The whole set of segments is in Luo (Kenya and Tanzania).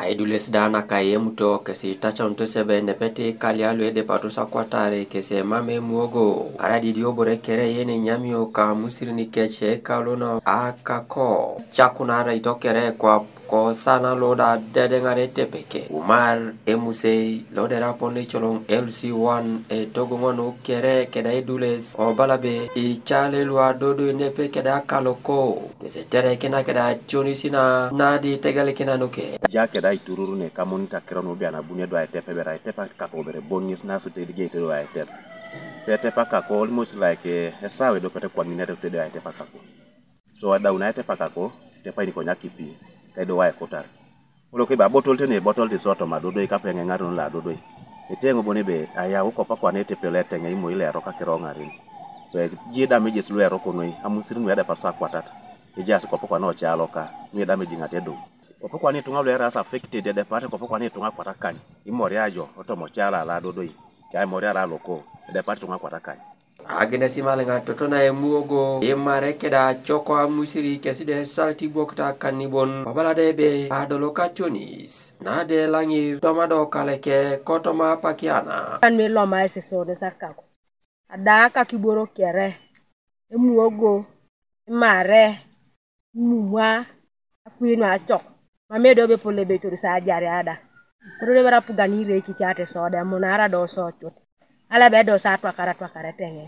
Aidules dana kaye muto kesi tachonto sebe nepeti kalialu ede patusa kwatare kese mame muogo. Aradi diobore kere yene nyamio ka musirini keche kalono akako. Chakunara itokere kwa ko sana loda dede ngare tepeke. Umar emusei lode rapone cholong LC1 e togongono kere keda idules o balabe i chale lua dodo nepe keda kaloko. Kese tere kena keda chonisina nadi tegale kena nuke. Jake da itururu ne kamon ka kirono bi ana bunye do ay tepe bera tepe ka ko bere bonus na so te dige to ay tepe se tepe ka ko almost like a sawe do pete kwa minere to de ay tepe ka ko so ada una tepe ka ko tepe ni ko nyakipi kai do ay kotar ulo ke ba botol te ne botol de soto ma do do ka penge ngaro la do do etengo bone be aya uko pa kwa ne tepe le tenge imo ile ro ka kiro ngari so ji da meje slu ero ko noi amusiru ya da parsa kwatata e jasu ko pa kwa no chalo ka mi da meje ngate do Opo kwa ni tunga lera sa affected de parte ko kwa ni tunga kwata kan imori ajo otomo chala la dodoi kai mori ala loko de parte tunga kwata kan agene simalenga totona e muogo e marekeda choko amusiri keside salti bokta kanibon babala debe adolo katonis na de langi tomado kaleke kotoma pakiana kan me lo ma ese so de sarkako adaka kiboro kere e muogo e mare muwa akuino achok mamedo be pole be to sa jare ada pro de bara pugani re ki chate so de monara do so chot ala be do sa twakara tenge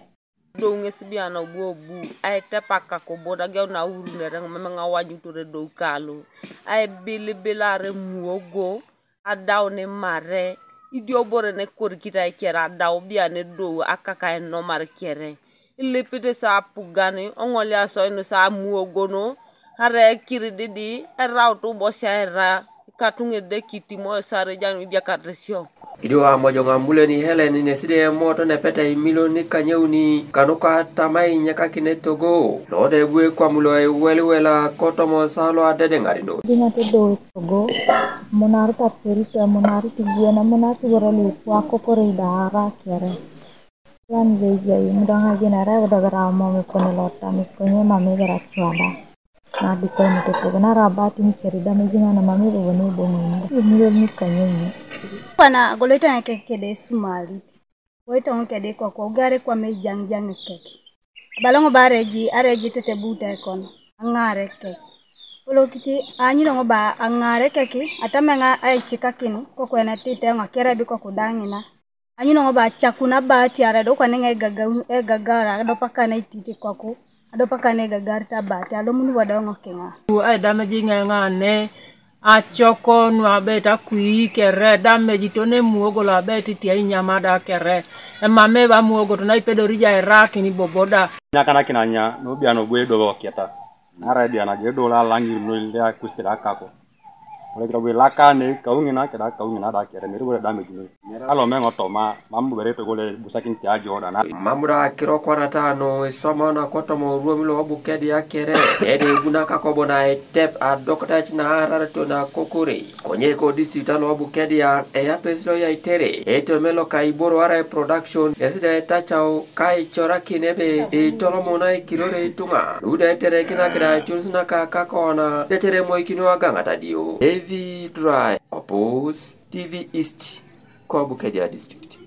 do ngesbia na bu ay te pakka ko boda gew na wuru ne reng ma nga waju to re do kalo ay bilare muogo adaw ne mare idio bore ne kor kita kera daw bia ne do akaka no mar kere ile pete sa pugani ongoli aso no sa muogo no hare kiri didi rawtu bosya era katunge de kitimo sare janu dia kadresio idio amojo ngambule ni Helen ne side moto ne pete milioni kanyeuni kanuka tamai nyaka kine togo lode bue kwa mulo e wela kotomo salo adede ngarindo dinga te do togo monar ta perite monar ti buena monar ti borali wako kore dara kere yan veja mudanga genara udagara mo me konelota miskonye mame gara chwada na di ko ni te na rabati ni kerida me jina na mami ro ni bongo ni kanyenye pana goleta ke kede sumali woita on kede ko gare kwa me jang ke balongo bareji areji tete buta kon angare ke olo kiti anyi no ba angare ke ki atamenga ay chika kinu ko kwena tite ngakera bi ko kudangina anyi no ba chakuna ba tiara do kwa nenge gagara do pakana ititi ko ado pakane gagarta bati alo munu wada ngokenga ay dameji ngane a choko no abeta kui kere dameji to ne muogo la beti ti nyamada kere e mame ba muogo to na ipedo rija iraki ni boboda nyakana kinanya no bia no gwe do kieta nara dia na gedo la langi no ile akuskira kako ole grabe laka ne kaungina da kere ne ro dameji no alo mengo to mambu bere to gole busakin ti ajo da na mamura kiro kwarata no somona kotomo ruomilo obukedi akere ede guna kakobona e tep a dokta china arato na kokore konye ko district no obukedi ya e apeslo ya itere eto melo kaiboro ara production yeside tachao kai chora kinebe e tolomona e kirore tunga ude tere kina kida chusna kakona tere moikino aganga tadio heavy dry opus TV East ko obukedi district